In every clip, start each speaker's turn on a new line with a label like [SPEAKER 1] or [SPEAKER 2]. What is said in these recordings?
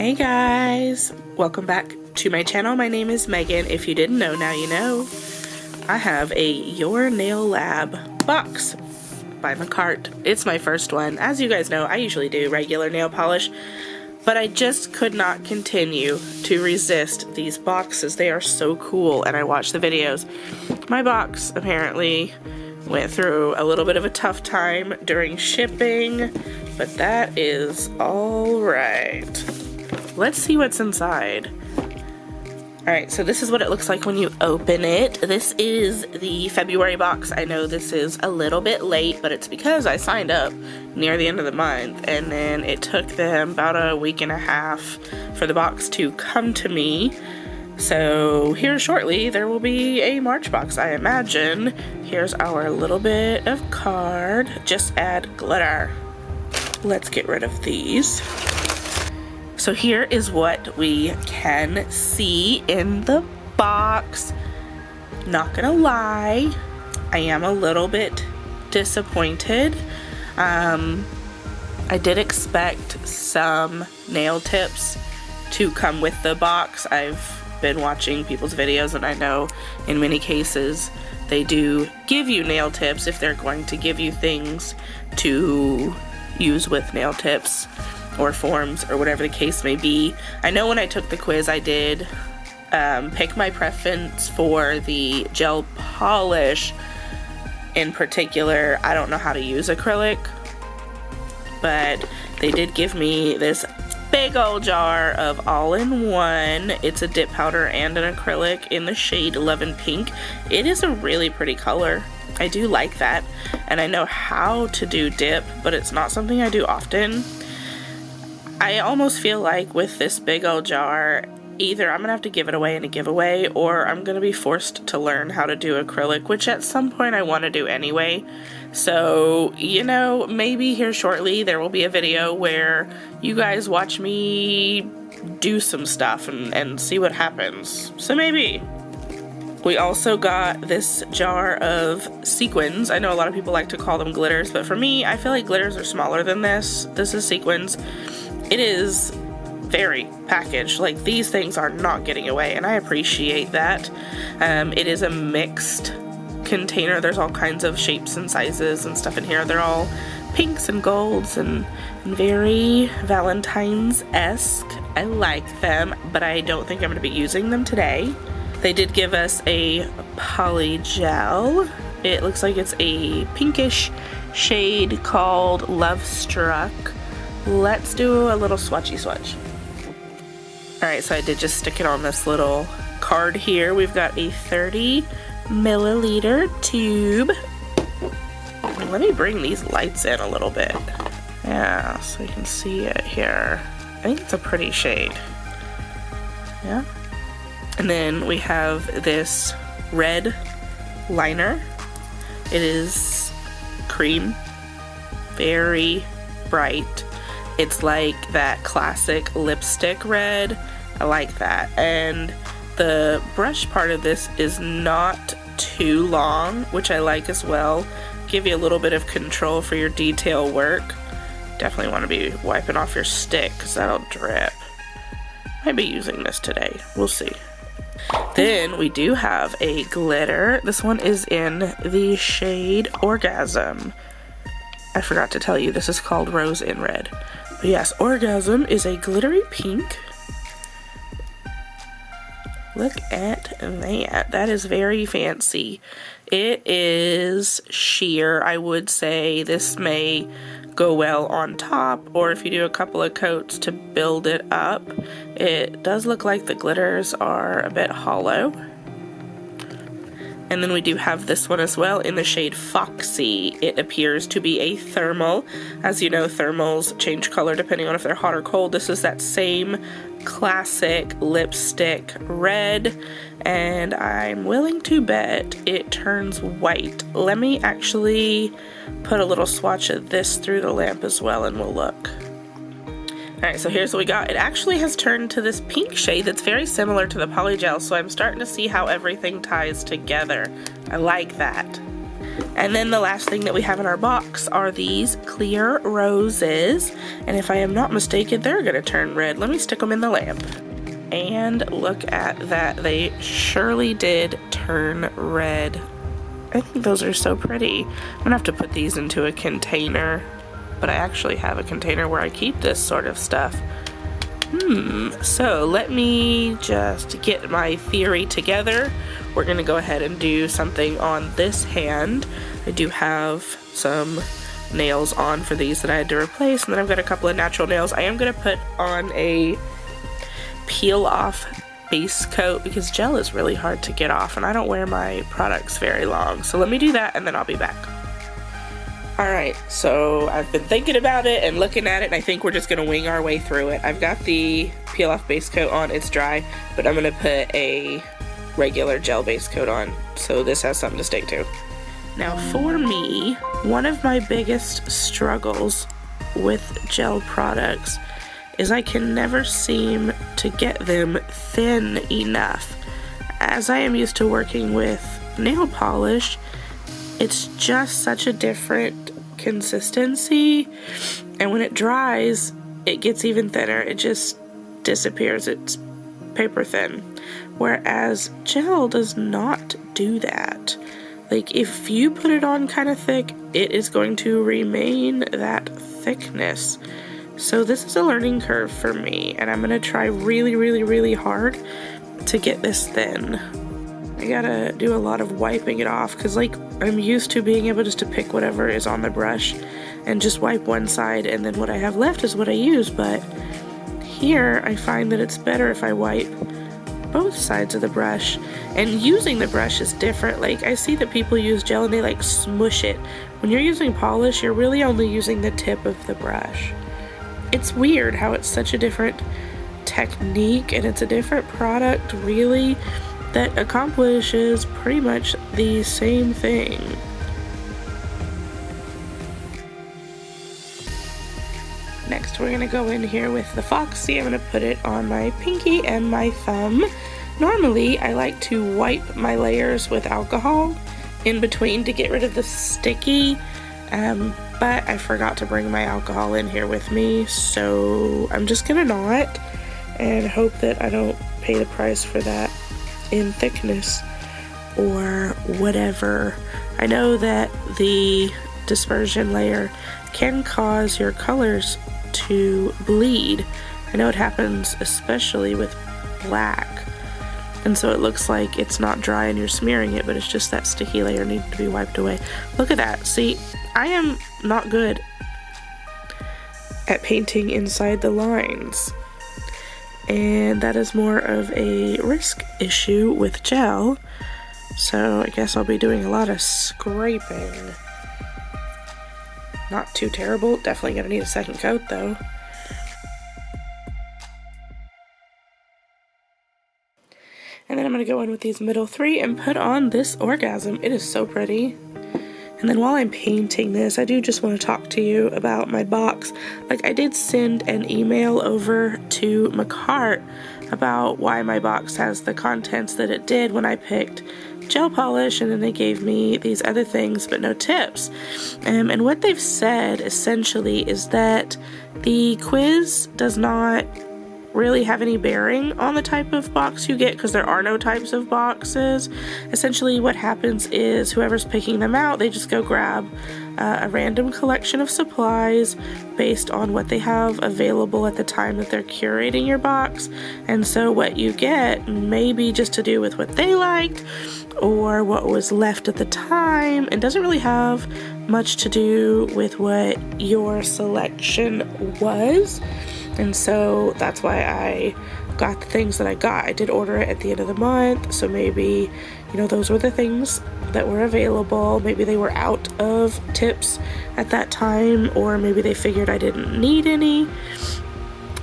[SPEAKER 1] Hey guys, welcome back to my channel. My name is Megan. If you didn't know, now you know. I have a Your Nail Lab box by Makartt. It's my first one. As you guys know, I usually do regular nail polish, but I just could not continue to resist these boxes. They are so cool, and I watched the videos. My box apparently went through a little bit of a tough time during shipping, but that is all right. Let's see what's inside. Alright, so this is what it looks like when you open it. This is the February box. I know this is a little bit late, but it's because I signed up near the end of the month, and then it took them about a week and a half for the box to come to me. So here shortly there will be a March box, I imagine. Here's our little bit of card. Just add glitter. Let's get rid of these. So here is what we can see in the box. Not gonna lie, I am a little bit disappointed. I did expect some nail tips to come with the box. I've been watching people's videos, and I know in many cases they do give you nail tips if they're going to give you things to use with nail tips or forms or whatever the case may be. I know when I took the quiz I did pick my preference for the gel polish in particular. I don't know how to use acrylic, but they did give me this big old jar of all-in-one. It's a dip powder and an acrylic in the shade Love and Pink. It is a really pretty color. I do like that, and I know how to do dip, but it's not something I do often. I almost feel like with this big old jar, either I'm gonna have to give it away in a giveaway, or I'm gonna be forced to learn how to do acrylic, which at some point I want to do anyway. So, you know, maybe here shortly there will be a video where you guys watch me do some stuff and see what happens. So maybe. We also got this jar of sequins. I know a lot of people like to call them glitters, but for me, I feel like glitters are smaller than this. This is sequins. It is very packaged. Like, these things are not getting away, and I appreciate that. It is a mixed container. There's all kinds of shapes and sizes and stuff in here. They're all pinks and golds and very Valentine's-esque. I like them, but I don't think I'm going to be using them today. They did give us a poly gel. It looks like it's a pinkish shade called Love Struck. Let's do a little swatchy swatch. Alright, so I did just stick it on this little card here. We've got a 30 milliliter tube. Let me bring these lights in a little bit. Yeah, so you can see it here. I think it's a pretty shade. Yeah. And then we have this red liner. It is cream, very bright. It's like that classic lipstick red. I like that. And the brush part of this is not too long, which I like as well. Give you a little bit of control for your detail work. Definitely want to be wiping off your stick because that'll drip. Might be using this today. We'll see. Then we do have a glitter. This one is in the shade Orgasm. I forgot to tell you, this is called Rose in Red. But yes, Orgasm is a glittery pink. Look at that. That is very fancy. It is sheer. I would say this may go well on top, or if you do a couple of coats to build it up. It does look like the glitters are a bit hollow. And then we do have this one as well in the shade Foxy. It appears to be a thermal. As you know, thermals change color depending on if they're hot or cold. This is that same classic lipstick red, and I'm willing to bet it turns white. Let me actually put a little swatch of this through the lamp as well, and we'll look. Alright, so here's what we got. It actually has turned to this pink shade that's very similar to the polygel, so I'm starting to see how everything ties together. I like that. And then the last thing that we have in our box are these clear roses. And if I am not mistaken, they're gonna turn red. Let me stick them in the lamp. And look at that, they surely did turn red. I think those are so pretty. I'm gonna have to put these into a container, but I actually have a container where I keep this sort of stuff. So let me just get my theory together. We're gonna go ahead and do something on this hand. I do have some nails on for these that I had to replace, and then I've got a couple of natural nails. I am gonna put on a peel off base coat because gel is really hard to get off and I don't wear my products very long. So let me do that and then I'll be back. Alright, so I've been thinking about it and looking at it, and I think we're just going to wing our way through it. I've got the peel off base coat on, it's dry, but I'm going to put a regular gel base coat on so this has something to stick to. Now for me, one of my biggest struggles with gel products is I can never seem to get them thin enough. As I am used to working with nail polish, it's just such a different consistency, and when it dries, it gets even thinner. It just disappears. It's paper thin. Whereas gel does not do that. Like, if you put it on kind of thick, it is going to remain that thickness. So this is a learning curve for me, and I'm gonna try really, really, really hard to get this thin. I gotta do a lot of wiping it off because, like, I'm used to being able just to pick whatever is on the brush and just wipe one side, and then what I have left is what I use. But here I find that it's better if I wipe both sides of the brush, and using the brush is different. Like, I see that people use gel and they like smush it. When you're using polish, you're really only using the tip of the brush. It's weird how it's such a different technique, and it's a different product really that accomplishes pretty much the same thing. Next, we're gonna go in here with the Foxy. I'm gonna put it on my pinky and my thumb. Normally, I like to wipe my layers with alcohol in between to get rid of the sticky, but I forgot to bring my alcohol in here with me, so I'm just gonna not and hope that I don't pay the price for that in thickness or whatever. I know that the dispersion layer can cause your colors to bleed. I know it happens especially with black, and so it looks like it's not dry and you're smearing it, but it's just that sticky layer needs to be wiped away. Look at that. See, I am not good at painting inside the lines, and that is more of a risk issue with gel, so I guess I'll be doing a lot of scraping. Not too terrible, definitely gonna need a second coat though. And then I'm gonna go in with these middle three and put on this Orgasm. It is so pretty. And then while I'm painting this, I do just want to talk to you about my box. Like, I did send an email over to Makartt about why my box has the contents that it did when I picked gel polish, and then they gave me these other things but no tips. And what they've said essentially is that the quiz does not really have any bearing on the type of box you get because there are no types of boxes. Essentially what happens is whoever's picking them out, they just go grab a random collection of supplies based on what they have available at the time that they're curating your box. And so what you get may be just to do with what they liked or what was left at the time, and doesn't really have much to do with what your selection was. And so that's why I got the things that I got. I did order it at the end of the month, so maybe, you know, those were the things that were available. Maybe they were out of tips at that time, or maybe they figured I didn't need any.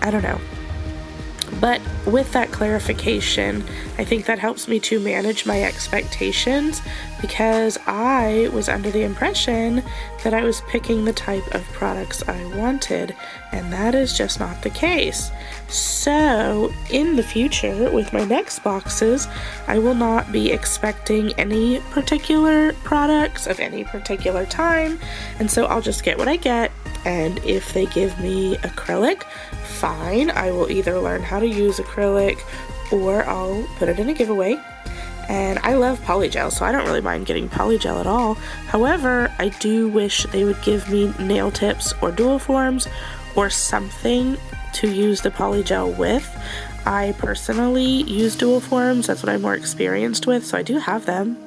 [SPEAKER 1] I don't know. But with that clarification, I think that helps me to manage my expectations, because I was under the impression that I was picking the type of products I wanted, and that is just not the case. So in the future, with my next boxes, I will not be expecting any particular products of any particular time, and so I'll just get what I get. And if they give me acrylic, fine, I will either learn how to use acrylic or I'll put it in a giveaway. And I love polygel, so I don't really mind getting polygel at all. However, I do wish they would give me nail tips or dual forms or something to use the polygel with. I personally use dual forms, that's what I'm more experienced with, so I do have them.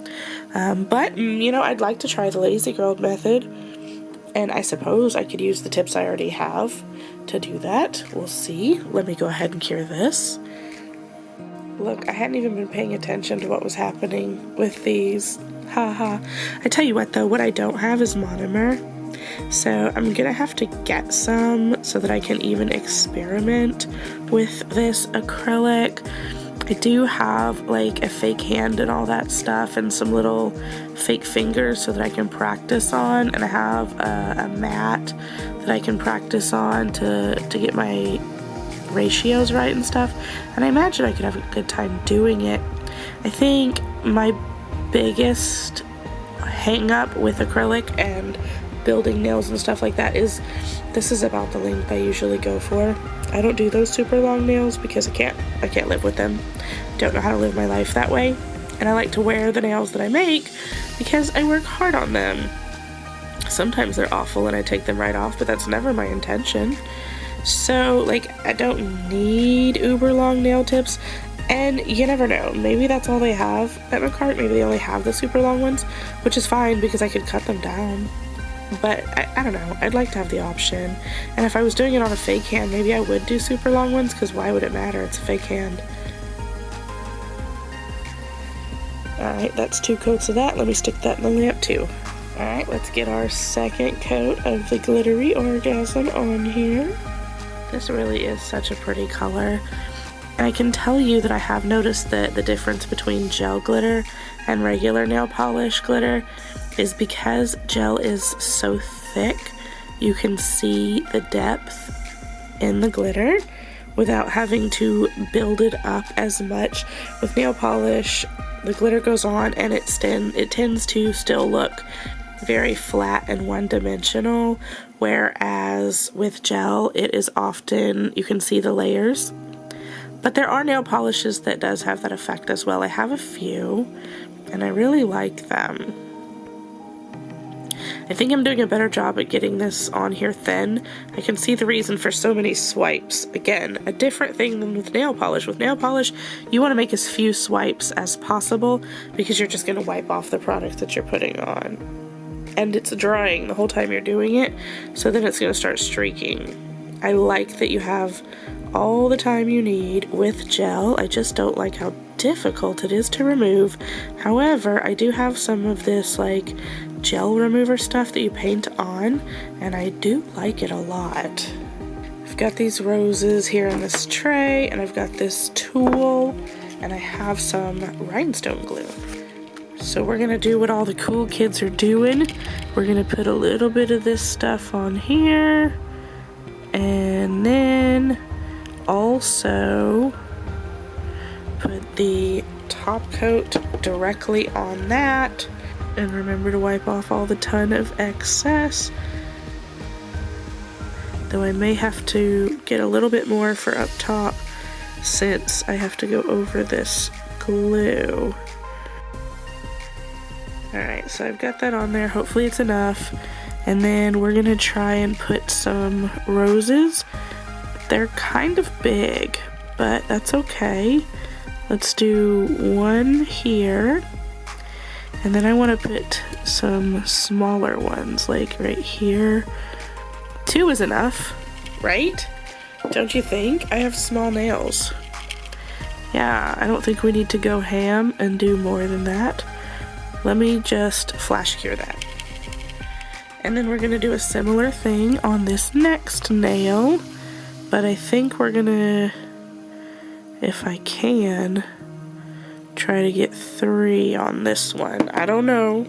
[SPEAKER 1] But, you know, I'd like to try the Lazy Girl method. And I suppose I could use the tips I already have to do that. We'll see. Let me go ahead and cure this. Look, I hadn't even been paying attention to what was happening with these. Haha. I tell you what though, what I don't have is monomer. So I'm gonna have to get some so that I can even experiment with this acrylic. I do have like a fake hand and all that stuff and some little fake fingers so that I can practice on, and I have a mat that I can practice on to get my ratios right and stuff, and I imagine I could have a good time doing it. I think my biggest hang up with acrylic and building nails and stuff like that is this is about the length I usually go for. I don't do those super long nails because I can't live with them. Don't know how to live my life that way. And I like to wear the nails that I make because I work hard on them. Sometimes they're awful and I take them right off, but that's never my intention. So like, I don't need uber long nail tips, and you never know, maybe that's all they have at Makartt. Maybe they only have the super long ones, which is fine because I could cut them down. But I don't know, I'd like to have the option. And if I was doing it on a fake hand, maybe I would do super long ones, because why would it matter? It's a fake hand. Alright, that's 2 coats of that. Let me stick that in the lamp too. Alright, let's get our second coat of the glittery orgasm on here. This really is such a pretty color. And I can tell you that I have noticed that the difference between gel glitter and regular nail polish glitter is because gel is so thick, you can see the depth in the glitter without having to build it up as much. With nail polish, the glitter goes on and it tends to still look very flat and one-dimensional, whereas with gel, it is often, you can see the layers. But there are nail polishes that does have that effect as well. I have a few, and I really like them. I think I'm doing a better job at getting this on here thin. I can see the reason for so many swipes. Again, a different thing than with nail polish. With nail polish, you want to make as few swipes as possible because you're just going to wipe off the product that you're putting on. And it's drying the whole time you're doing it, so then it's going to start streaking. I like that you have all the time you need with gel. I just don't like how difficult it is to remove. However, I do have some of this like gel remover stuff that you paint on, and I do like it a lot. I've got these roses here in this tray, and I've got this tool, and I have some rhinestone glue. So we're gonna do what all the cool kids are doing. We're gonna put a little bit of this stuff on here, and then also put the top coat directly on that. And remember to wipe off all the ton of excess. Though I may have to get a little bit more for up top since I have to go over this glue. Alright, so I've got that on there. Hopefully it's enough. And then we're gonna try and put some roses. They're kind of big, but that's okay. Let's do one here. And then I want to put some smaller ones, like right here. 2 is enough, right? Don't you think? I have small nails. Yeah, I don't think we need to go ham and do more than that. Let me just flash cure that. And then we're going to do a similar thing on this next nail. But I think we're going to if I can try to get 3 on this one. I don't know.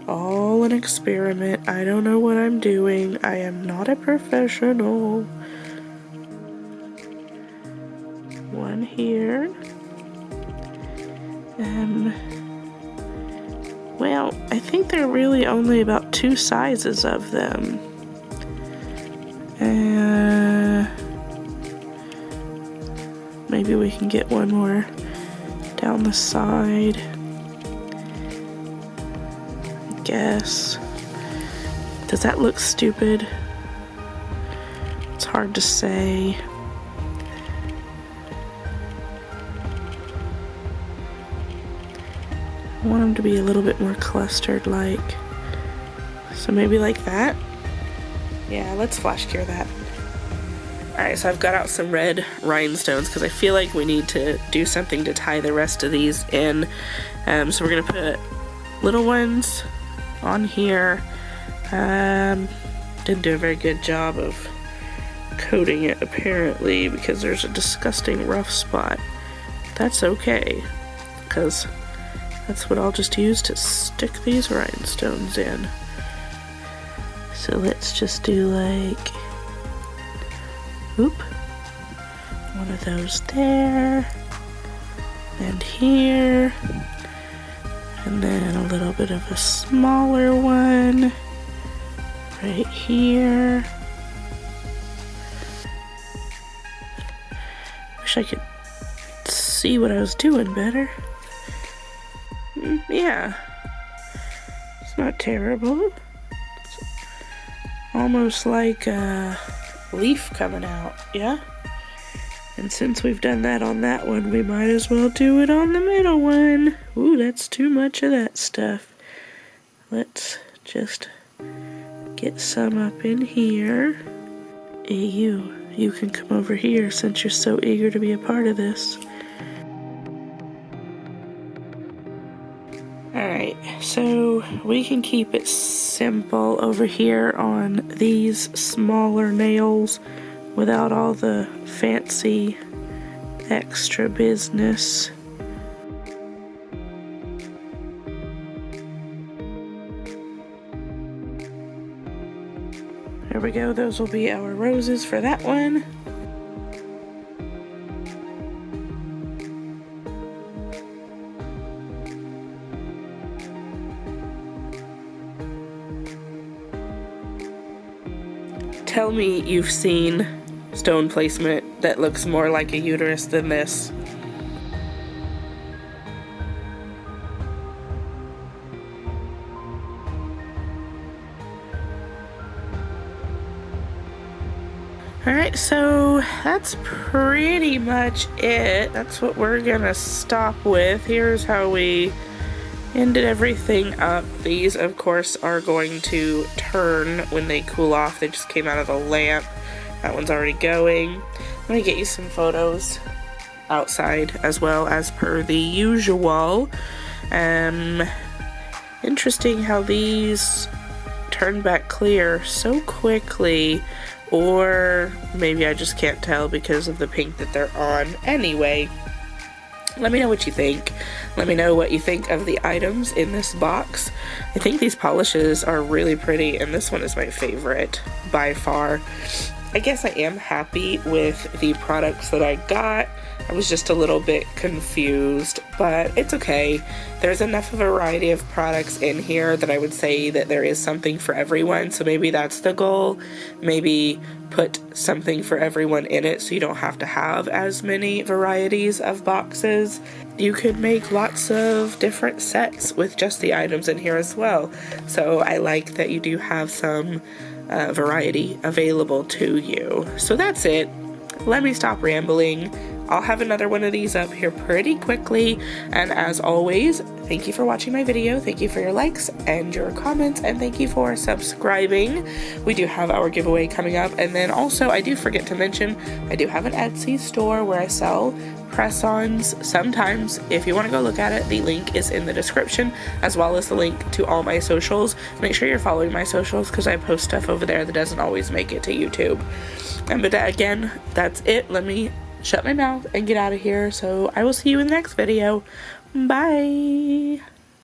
[SPEAKER 1] All an experiment. I don't know what I'm doing. I am not a professional. 1 here. Well, I think there are really only about 2 sizes of them. Maybe we can get 1 more down the side. I guess. Does that look stupid? It's hard to say. I want them to be a little bit more clustered like. So maybe like that? Yeah, let's flash cure that. Alright, so I've got out some red rhinestones because I feel like we need to do something to tie the rest of these in. So we're going to put little ones on here. Didn't do a very good job of coating it apparently because there's a disgusting rough spot. That's okay, because that's what I'll just use to stick these rhinestones in. So let's just do like, oop, 1 of those there, and here, and then a little bit of a smaller one right here. Wish I could see what I was doing better. Yeah, it's not terrible. It's almost like a leaf coming out, yeah? And since we've done that on that one, we might as well do it on the middle one. Ooh, that's too much of that stuff. Let's just get some up in here. Hey, you can come over here since you're so eager to be a part of this. Alright, so we can keep it simple over here on these smaller nails without all the fancy extra business. There we go, those will be our roses for that one. Tell me you've seen stone placement that looks more like a uterus than this. Alright, so that's pretty much it. That's what we're gonna stop with. Here's how we ended everything up. These, of course, are going to turn when they cool off. They just came out of the lamp. That one's already going. I'm gonna get you some photos outside as well as per the usual. Interesting how these turn back clear so quickly, or maybe I just can't tell because of the pink that they're on. Anyway, let me know what you think. Let me know what you think of the items in this box. I think these polishes are really pretty, and this one is my favorite by far. I guess I am happy with the products that I got. I was just a little bit confused, but it's okay. There's enough of a variety of products in here that I would say that there is something for everyone, so maybe that's the goal. Maybe put something for everyone in it so you don't have to have as many varieties of boxes. You could make lots of different sets with just the items in here as well. So I like that you do have some variety available to you. So that's it. Let me stop rambling. I'll have another one of these up here pretty quickly, and as always, thank you for watching my video, thank you for your likes and your comments, and thank you for subscribing. We do have our giveaway coming up, and then also I do forget to mention I do have an Etsy store where I sell press-ons sometimes. If you want to go look at it, the link is in the description, as well as the link to all my socials. Make sure you're following my socials because I post stuff over there that doesn't always make it to YouTube. But again, that's it. Let me shut my mouth and get out of here. So I will see you in the next video. Bye!